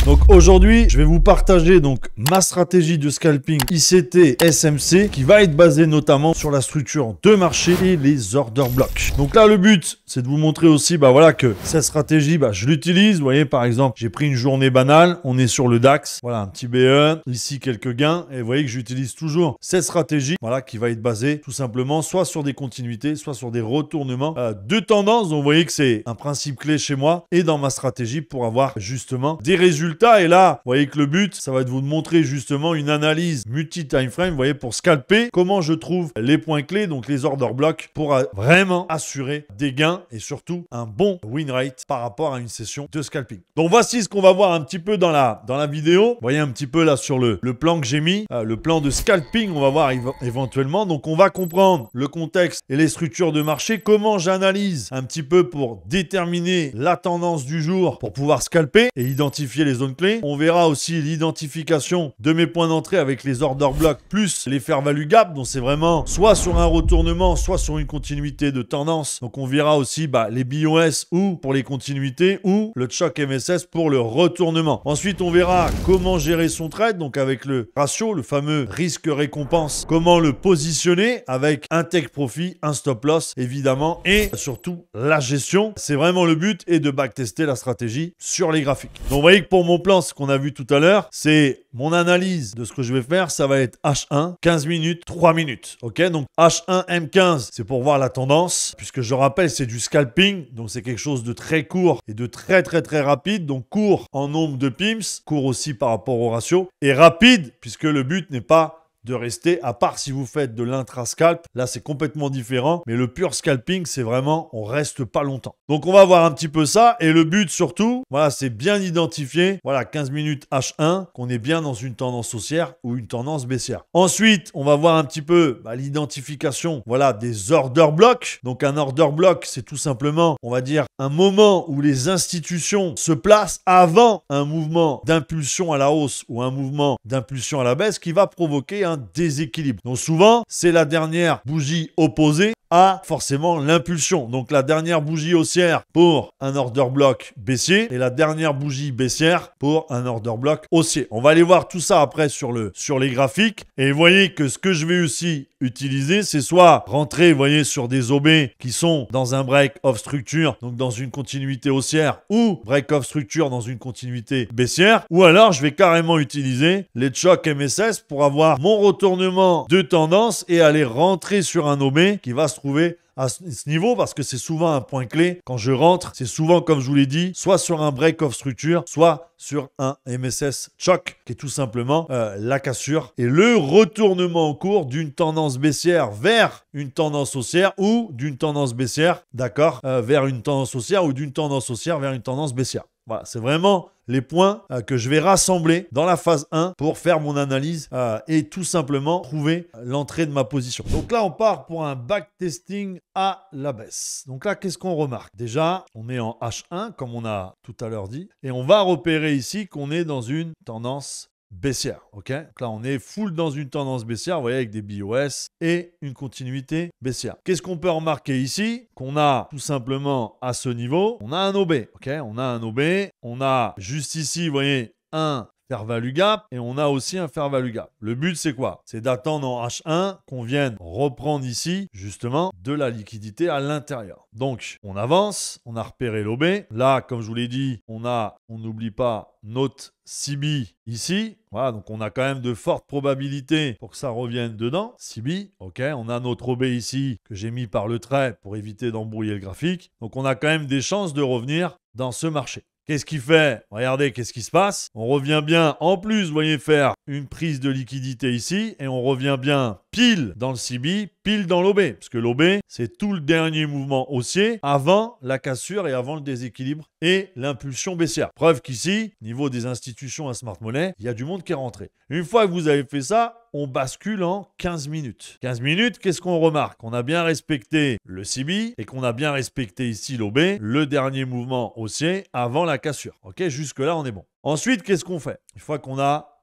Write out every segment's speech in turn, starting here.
Donc aujourd'hui, je vais vous partager donc ma stratégie de scalping ICT SMC qui va être basée notamment sur la structure de marché et les order blocks. Donc là, le but, c'est de vous montrer aussi voilà, que cette stratégie, je l'utilise. Vous voyez, par exemple, j'ai pris une journée banale, on est sur le DAX, voilà, un petit BE, ici quelques gains, et vous voyez que j'utilise toujours cette stratégie, voilà, qui va être basée tout simplement soit sur des continuités, soit sur des retournements de tendance. Donc vous voyez que c'est un principe clé chez moi et dans ma stratégie pour avoir justement des résultats. Et là, vous voyez que le but, ça va être de vous montrer justement une analyse multi-time frame, vous voyez, pour scalper, comment je trouve les points clés, donc les order blocks, pour vraiment assurer des gains et surtout un bon win rate par rapport à une session de scalping. Donc voici ce qu'on va voir un petit peu dans la vidéo. Vous voyez un petit peu là sur le plan que j'ai mis, le plan de scalping, on va voir éventuellement. Donc on va comprendre le contexte et les structures de marché, comment j'analyse un petit peu pour déterminer la tendance du jour pour pouvoir scalper et identifier les zones clés. On verra aussi l'identification de mes points d'entrée avec les order blocks plus les fair value gap. Donc c'est vraiment soit sur un retournement, soit sur une continuité de tendance. Donc on verra aussi les BOS ou pour les continuités ou le choc MSS pour le retournement. Ensuite, on verra comment gérer son trade, donc avec le ratio, le fameux risque-récompense, comment le positionner avec un take profit, un stop loss évidemment et surtout la gestion. C'est vraiment le but et de backtester la stratégie sur les graphiques. Donc vous voyez que pour mon plan, ce qu'on a vu tout à l'heure, c'est mon analyse de ce que je vais faire, ça va être H1, 15 minutes, 3 minutes. Ok, donc H1, M15, c'est pour voir la tendance, puisque je rappelle, c'est du scalping, donc c'est quelque chose de très court et de très rapide. Donc court en nombre de pims, court aussi par rapport au ratio, et rapide, puisque le but n'est pas de rester, à part si vous faites de l'intra-scalp, là c'est complètement différent, mais le pur scalping, c'est vraiment, on reste pas longtemps. Donc on va voir un petit peu ça, et le but surtout, voilà, c'est bien identifier, voilà, 15 minutes H1, qu'on est bien dans une tendance haussière ou une tendance baissière. Ensuite, on va voir un petit peu l'identification, voilà, des order blocks. Donc un order block, c'est tout simplement, on va dire, un moment où les institutions se placent avant un mouvement d'impulsion à la hausse ou un mouvement d'impulsion à la baisse qui va provoquer un déséquilibre. Donc souvent, c'est la dernière bougie opposée à forcément l'impulsion. Donc la dernière bougie haussière pour un order block baissier et la dernière bougie baissière pour un order block haussier. On va aller voir tout ça après sur les graphiques. Et vous voyez que ce que je vais aussi utiliser, c'est soit rentrer, vous voyez, sur des OB qui sont dans un break of structure, donc dans une continuité haussière, ou break of structure dans une continuité baissière, ou alors je vais carrément utiliser les chocs MSS pour avoir mon retournement de tendance et aller rentrer sur un OB qui va se trouver à ce niveau, parce que c'est souvent un point clé. Quand je rentre, c'est souvent, comme je vous l'ai dit, soit sur un break of structure, soit sur un MSS choc, qui est tout simplement la cassure et le retournement en cours d'une tendance baissière vers une tendance haussière ou d'une tendance baissière, d'accord, vers une tendance haussière ou d'une tendance haussière vers une tendance baissière. Voilà, c'est vraiment les points que je vais rassembler dans la phase 1 pour faire mon analyse et tout simplement trouver l'entrée de ma position. Donc là, on part pour un backtesting à la baisse. Donc là, qu'est-ce qu'on remarque? Déjà, on est en H1, comme on a tout à l'heure dit, et on va repérer ici qu'on est dans une tendance baissière, ok? Donc là, on est full dans une tendance baissière, vous voyez, avec des BOS et une continuité baissière. Qu'est-ce qu'on peut remarquer ici? Qu'on a tout simplement à ce niveau, on a un OB, ok? On a un OB, on a juste ici, vous voyez, un fair value gap et on a aussi un fair value gap. Le but, c'est quoi? C'est d'attendre en H1 qu'on vienne reprendre ici, justement, de la liquidité à l'intérieur. Donc, on avance, on a repéré l'OB. Là, comme je vous l'ai dit, on n'oublie pas notre CB ici. Voilà, donc on a quand même de fortes probabilités pour que ça revienne dedans. CB, ok. On a notre OB ici que j'ai mis par le trait pour éviter d'embrouiller le graphique. Donc, on a quand même des chances de revenir dans ce marché. Qu'est-ce qu'il fait? Regardez, qu'est-ce qui se passe? On revient bien, en plus, vous voyez, faire une prise de liquidité ici, et on revient bien pile dans le CB, pile dans l'OB, parce que l'OB, c'est tout le dernier mouvement haussier avant la cassure et avant le déséquilibre et l'impulsion baissière. Preuve qu'ici, niveau des institutions à Smart Money, il y a du monde qui est rentré. Une fois que vous avez fait ça, on bascule en 15 minutes. 15 minutes, qu'est-ce qu'on remarque? On a bien respecté le CB et qu'on a bien respecté ici l'OB, le dernier mouvement haussier avant la cassure. Ok, jusque-là, on est bon. Ensuite, qu'est-ce qu'on fait? Une fois qu'on a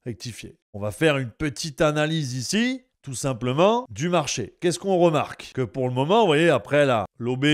rectifié, on va faire une petite analyse ici, tout simplement, du marché. Qu'est-ce qu'on remarque? Que pour le moment, vous voyez, après l'OB,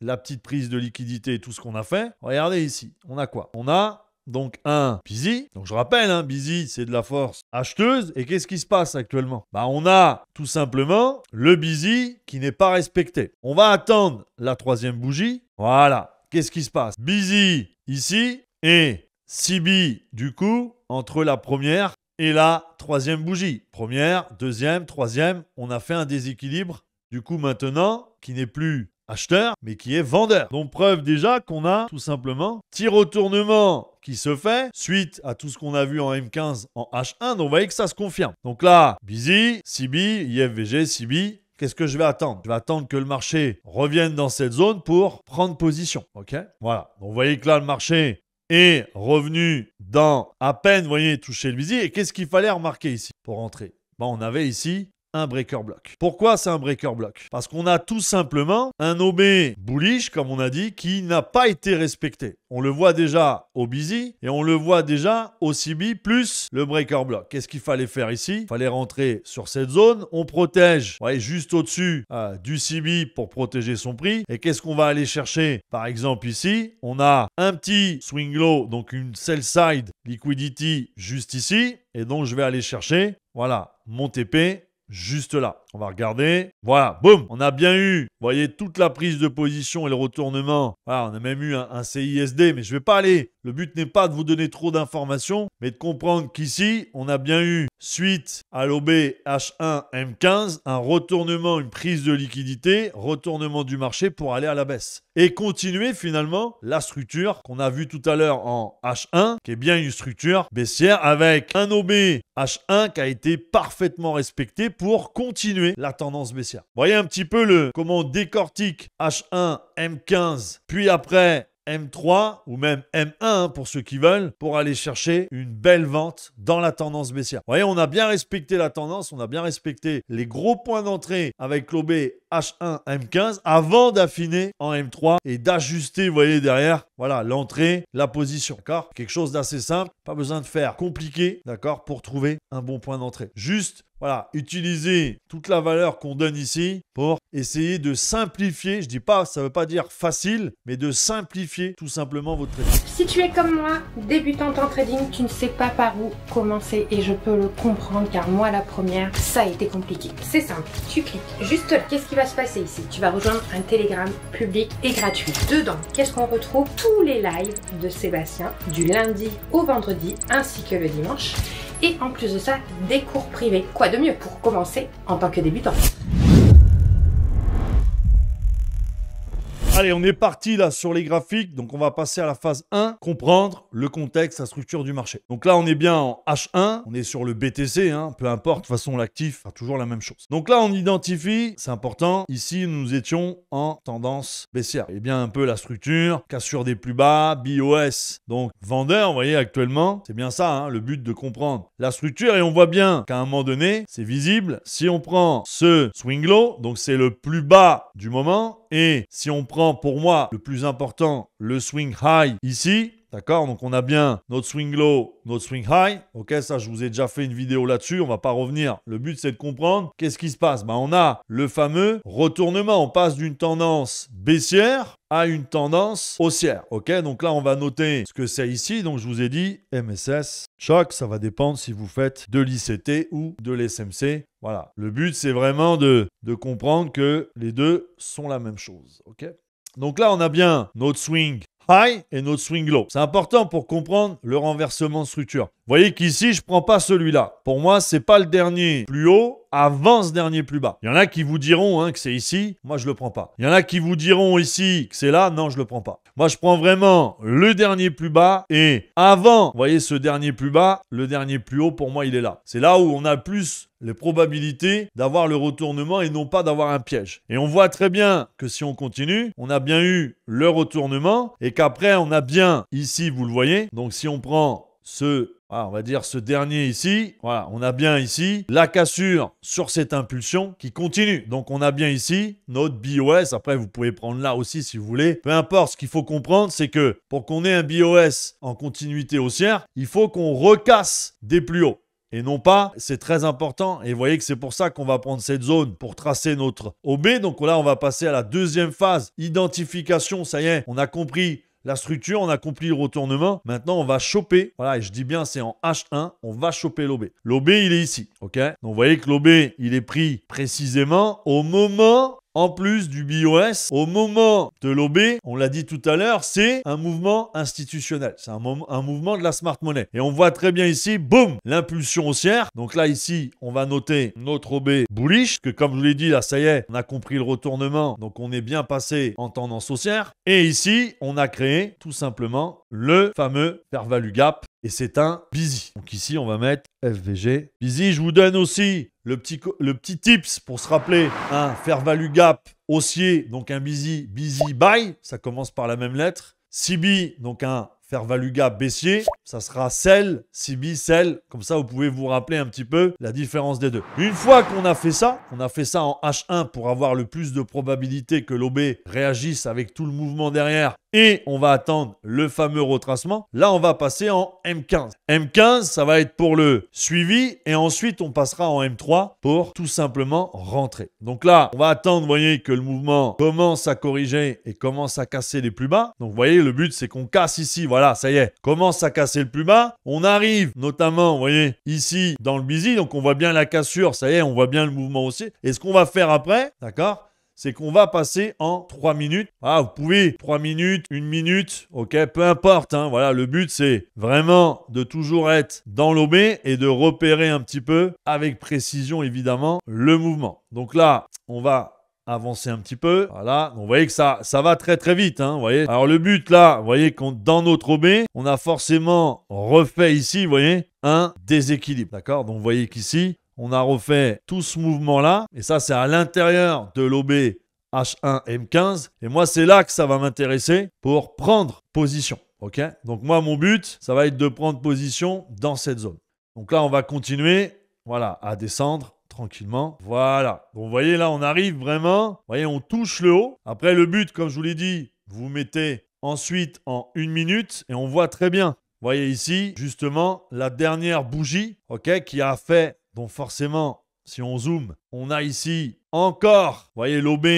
la petite prise de liquidité et tout ce qu'on a fait, regardez ici, on a quoi? On a donc un busy. Donc je rappelle, hein, busy, c'est de la force acheteuse. Et qu'est-ce qui se passe actuellement? Bah, on a tout simplement le busy qui n'est pas respecté. On va attendre la troisième bougie. Voilà. Qu'est-ce qui se passe? Busy ici et CB du coup entre la première et la troisième bougie. Première, deuxième, troisième. On a fait un déséquilibre du coup maintenant qui n'est plus acheteur, mais qui est vendeur. Donc preuve déjà qu'on a tout simplement petit retournement qui se fait suite à tout ce qu'on a vu en M15 en H1. Donc vous voyez que ça se confirme. Donc là, busy, CB, IFVG, CB. Qu'est-ce que je vais attendre? Je vais attendre que le marché revienne dans cette zone pour prendre position. Ok? Voilà. Donc vous voyez que là, le marché est revenu dans à peine, vous voyez, toucher le busy. Et qu'est-ce qu'il fallait remarquer ici pour rentrer? Bon, on avait ici un breaker block. Pourquoi c'est un breaker block? Parce qu'on a tout simplement un OB bullish, comme on a dit, qui n'a pas été respecté. On le voit déjà au busy et on le voit déjà au CB plus le breaker block. Qu'est-ce qu'il fallait faire ici? Il fallait rentrer sur cette zone. On protège, vous voyez, juste au-dessus du CB pour protéger son prix. Et qu'est-ce qu'on va aller chercher? Par exemple ici, on a un petit swing low, donc une sell side liquidity juste ici. Et donc je vais aller chercher, voilà, mon TP juste là. On va regarder. Voilà, boum, on a bien eu, vous voyez, toute la prise de position et le retournement. Voilà, on a même eu un CISD, mais je ne vais pas aller. Le but n'est pas de vous donner trop d'informations, mais de comprendre qu'ici, on a bien eu, suite à l'OB H1 M15, un retournement, une prise de liquidité, retournement du marché pour aller à la baisse. Et continuer finalement la structure qu'on a vue tout à l'heure en H1, qui est bien une structure baissière avec un OB H1 qui a été parfaitement respecté pour continuer la tendance baissière. Vous voyez un petit peu comment on décortique H1, M15, puis après M3 ou même M1 pour ceux qui veulent, pour aller chercher une belle vente dans la tendance baissière. Vous voyez, on a bien respecté la tendance, on a bien respecté les gros points d'entrée avec l'OB H1, M15 avant d'affiner en M3 et d'ajuster, vous voyez derrière, voilà, l'entrée, la position, d'accord? Quelque chose d'assez simple, pas besoin de faire compliqué, d'accord, pour trouver un bon point d'entrée. Juste, voilà, utiliser toute la valeur qu'on donne ici pour essayer de simplifier, je dis pas, ça veut pas dire facile, mais de simplifier tout simplement votre trading. Si tu es comme moi, débutante en trading, tu ne sais pas par où commencer et je peux le comprendre car moi la première, ça a été compliqué. C'est simple, tu cliques juste là. Qu'est-ce qui va se passer ici? Tu vas rejoindre un Telegram public et gratuit. Dedans, qu'est-ce qu'on retrouve? Tous les lives de Sébastien du lundi au vendredi ainsi que le dimanche. Et en plus de ça, des cours privés. Quoi de mieux pour commencer en tant que débutant? Allez, on est parti là sur les graphiques. Donc, on va passer à la phase 1, comprendre le contexte, la structure du marché. Donc là, on est bien en H1, on est sur le BTC, hein, peu importe, de toute façon, l'actif a toujours la même chose. Donc là, on identifie, c'est important, ici, nous étions en tendance baissière. Et bien un peu la structure, cassure des plus bas, BOS, donc vendeur, vous voyez, actuellement, c'est bien ça, hein, le but de comprendre la structure. Et on voit bien qu'à un moment donné, c'est visible. Si on prend ce swing low, donc c'est le plus bas du moment, et si on prend pour moi le plus important, le swing high ici, d'accord? Donc on a bien notre swing low, notre swing high. Ok, ça je vous ai déjà fait une vidéo là-dessus, on va pas revenir. Le but c'est de comprendre qu'est-ce qui se passe. Ben, on a le fameux retournement. On passe d'une tendance baissière à une tendance haussière. Ok, donc là on va noter ce que c'est ici. Donc je vous ai dit MSS, choc, ça va dépendre si vous faites de l'ICT ou de l'SMC. Voilà, le but c'est vraiment de comprendre que les deux sont la même chose. Ok, donc là on a bien notre swing high et notre swing low. C'est important pour comprendre le renversement de structure. Vous voyez qu'ici, je ne prends pas celui-là. Pour moi, ce n'est pas le dernier plus haut avant ce dernier plus bas. Il y en a qui vous diront hein, que c'est ici. Moi, je ne le prends pas. Il y en a qui vous diront ici que c'est là. Non, je ne le prends pas. Moi, je prends vraiment le dernier plus bas et avant, vous voyez ce dernier plus bas, le dernier plus haut, pour moi, il est là. C'est là où on a plus les probabilités d'avoir le retournement et non pas d'avoir un piège. Et on voit très bien que si on continue, on a bien eu le retournement et qu'après, on a bien ici, vous le voyez. Donc, si on prend on va dire ce dernier ici, voilà, on a bien ici la cassure sur cette impulsion qui continue. Donc, on a bien ici notre BOS. Après, vous pouvez prendre là aussi si vous voulez. Peu importe, ce qu'il faut comprendre, c'est que pour qu'on ait un BOS en continuité haussière, il faut qu'on recasse des plus hauts. Et non pas, c'est très important. Et vous voyez que c'est pour ça qu'on va prendre cette zone pour tracer notre OB. Donc là, on va passer à la deuxième phase, identification. Ça y est, on a compris la structure, on a compris le retournement. Maintenant, on va choper. Voilà, et je dis bien, c'est en H1. On va choper l'OB. L'OB, il est ici. OK? Donc, vous voyez que l'OB, il est pris précisément au moment... En plus du BOS, au moment de l'OB, on l'a dit tout à l'heure, c'est un mouvement institutionnel. C'est un mouvement de la smart money. Et on voit très bien ici, boum, l'impulsion haussière. Donc là, ici, on va noter notre OB bullish, que comme je vous l'ai dit, là, ça y est, on a compris le retournement. Donc on est bien passé en tendance haussière. Et ici, on a créé tout simplement le fameux fair value gap. Et c'est un busy. Donc ici, on va mettre FVG. Busy, je vous donne aussi le petit tips pour se rappeler un fair value gap haussier, donc un busy buy, ça commence par la même lettre. CB, donc un fair value gap baissier, ça sera sell, CB, sell. Comme ça, vous pouvez vous rappeler un petit peu la différence des deux. Une fois qu'on a fait ça, on a fait ça en H1 pour avoir le plus de probabilité que l'OB réagisse avec tout le mouvement derrière. Et on va attendre le fameux retracement. Là, on va passer en M15. M15, ça va être pour le suivi. Et ensuite, on passera en M3 pour tout simplement rentrer. Donc là, on va attendre, vous voyez, que le mouvement commence à corriger et commence à casser les plus bas. Donc, vous voyez, le but, c'est qu'on casse ici. Voilà, ça y est, commence à casser le plus bas. On arrive notamment, vous voyez, ici dans le busy. Donc, on voit bien la cassure. Ça y est, on voit bien le mouvement aussi. Et ce qu'on va faire après, d'accord ? C'est qu'on va passer en 3 minutes. Ah, vous pouvez 3 minutes, 1 minute, ok, peu importe. Hein, voilà, le but, c'est vraiment de toujours être dans l'OB et de repérer un petit peu, avec précision évidemment, le mouvement. Donc là, on va avancer un petit peu. Voilà, donc vous voyez que ça va très très vite. Hein, vous voyez. Alors le but là, vous voyez qu'on dans notre OB, on a forcément refait ici, vous voyez, un déséquilibre. D'accord? Donc vous voyez qu'ici, on a refait tout ce mouvement-là. Et ça, c'est à l'intérieur de l'OB H1 M15. Et moi, c'est là que ça va m'intéresser pour prendre position. OK? Donc moi, mon but, ça va être de prendre position dans cette zone. Donc là, on va continuer, voilà, à descendre tranquillement. Voilà. Donc vous voyez, là, on arrive vraiment. Vous voyez, on touche le haut. Après, le but, comme je vous l'ai dit, vous mettez ensuite en 1 minute. Et on voit très bien. Vous voyez ici, justement, la dernière bougie, OK, qui a fait... Donc forcément, si on zoome, on a ici encore, vous voyez, l'OB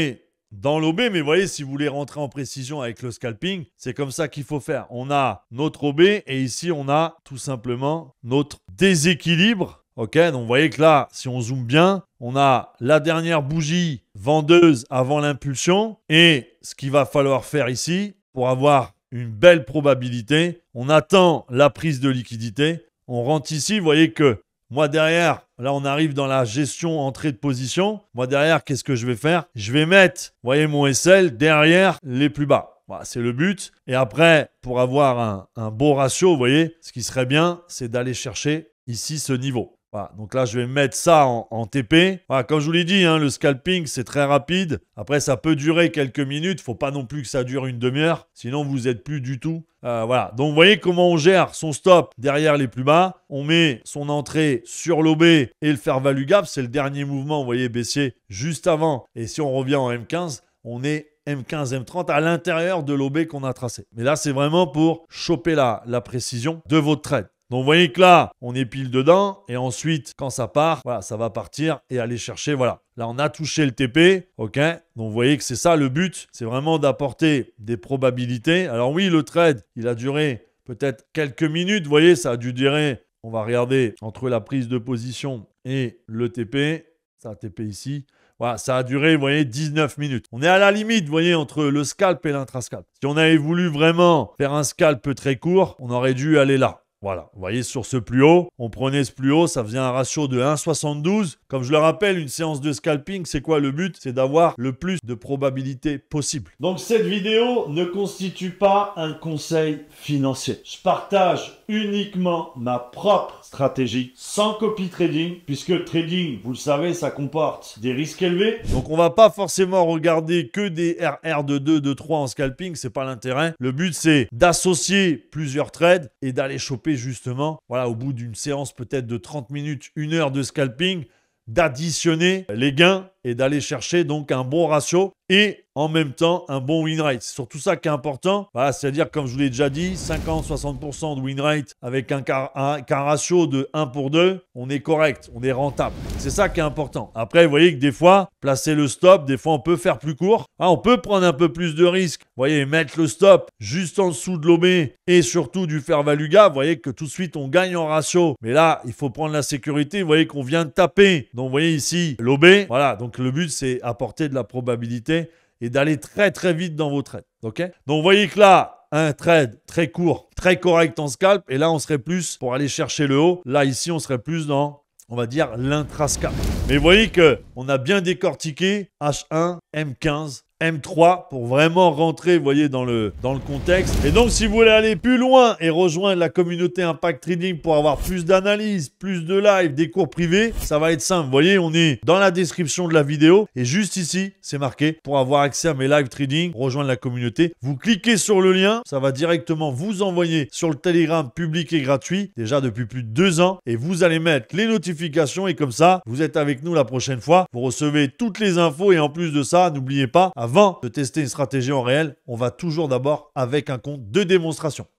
dans l'OB, mais vous voyez, si vous voulez rentrer en précision avec le scalping, c'est comme ça qu'il faut faire. On a notre OB et ici, on a tout simplement notre déséquilibre. OK, donc vous voyez que là, si on zoome bien, on a la dernière bougie vendeuse avant l'impulsion et ce qu'il va falloir faire ici pour avoir une belle probabilité, on attend la prise de liquidité, on rentre ici, vous voyez que moi, derrière, là, on arrive dans la gestion entrée de position. Moi, derrière, qu'est-ce que je vais faire? Je vais mettre, vous voyez, mon SL derrière les plus bas. Voilà, c'est le but. Et après, pour avoir un beau ratio, vous voyez, ce qui serait bien, c'est d'aller chercher ici ce niveau. Voilà, donc là, je vais mettre ça en TP. Voilà, comme je vous l'ai dit, hein, le scalping, c'est très rapide. Après, ça peut durer quelques minutes. Il ne faut pas non plus que ça dure une demi-heure. Sinon, vous n'êtes plus du tout. Voilà. Donc, vous voyez comment on gère son stop derrière les plus bas. On met son entrée sur l'OB et le fair value gap. C'est le dernier mouvement, vous voyez, baissier juste avant. Et si on revient en M15, on est M15, M30 à l'intérieur de l'OB qu'on a tracé. Mais là, c'est vraiment pour choper la précision de votre trade. Donc, vous voyez que là, on est pile dedans. Et ensuite, quand ça part, voilà, ça va partir et aller chercher, voilà. Là, on a touché le TP, OK? Donc, vous voyez que c'est ça le but. C'est vraiment d'apporter des probabilités. Alors oui, le trade, il a duré peut-être quelques minutes. Vous voyez, ça a dû durer, on va regarder, entre la prise de position et le TP. Ça, TP ici. Voilà, ça a duré, vous voyez, 19 minutes. On est à la limite, vous voyez, entre le scalp et l'intrascalp. Si on avait voulu vraiment faire un scalp très court, on aurait dû aller là. Voilà, vous voyez, sur ce plus haut, on prenait ce plus haut, ça faisait un ratio de 1,72. Comme je le rappelle, une séance de scalping, c'est quoi le but? C'est d'avoir le plus de probabilité possible. Donc, cette vidéo ne constitue pas un conseil financier. Je partage uniquement ma propre stratégie, sans copy trading, puisque le trading, vous le savez, ça comporte des risques élevés. Donc, on va pas forcément regarder que des RR de 2, de 3 en scalping, c'est pas l'intérêt. Le but, c'est d'associer plusieurs trades et d'aller choper justement, voilà, au bout d'une séance peut-être de 30 minutes, 1 heure de scalping, d'additionner les gains et d'aller chercher donc un bon ratio et en même temps un bon win rate. C'est surtout ça qui est important. Voilà, c'est-à-dire, comme je vous l'ai déjà dit, 50-60% de win rate avec qu'un ratio de 1 pour 2, on est correct, on est rentable. C'est ça qui est important. Après, vous voyez que des fois, placer le stop, des fois on peut faire plus court. On peut prendre un peu plus de risques. Vous voyez, mettre le stop juste en dessous de l'OB et surtout du fair value gap. Vous voyez que tout de suite on gagne en ratio. Mais là, il faut prendre la sécurité. Vous voyez qu'on vient de taper. Donc vous voyez ici l'OB. Voilà, donc le but c'est apporter de la probabilité et d'aller très très vite dans vos trades. Ok? Donc vous voyez que là, un trade très court, très correct en scalp. Et là, on serait plus pour aller chercher le haut. Là, ici, on serait plus dans, on va dire, l'intra-scalp. Mais vous voyez qu'on a bien décortiqué H1, M15, M3 pour vraiment rentrer, vous voyez, dans le contexte. Et donc, si vous voulez aller plus loin et rejoindre la communauté Impact Trading pour avoir plus d'analyse, plus de live, des cours privés, ça va être simple. Vous voyez, on est dans la description de la vidéo et juste ici, c'est marqué pour avoir accès à mes live trading, rejoindre la communauté. Vous cliquez sur le lien, ça va directement vous envoyer sur le Telegram public et gratuit, déjà depuis plus de 2 ans, et vous allez mettre les notifications et comme ça, vous êtes avec nous la prochaine fois. Vous recevez toutes les infos et en plus de ça, n'oubliez pas, avant de tester une stratégie en réel, on va toujours d'abord avec un compte de démonstration.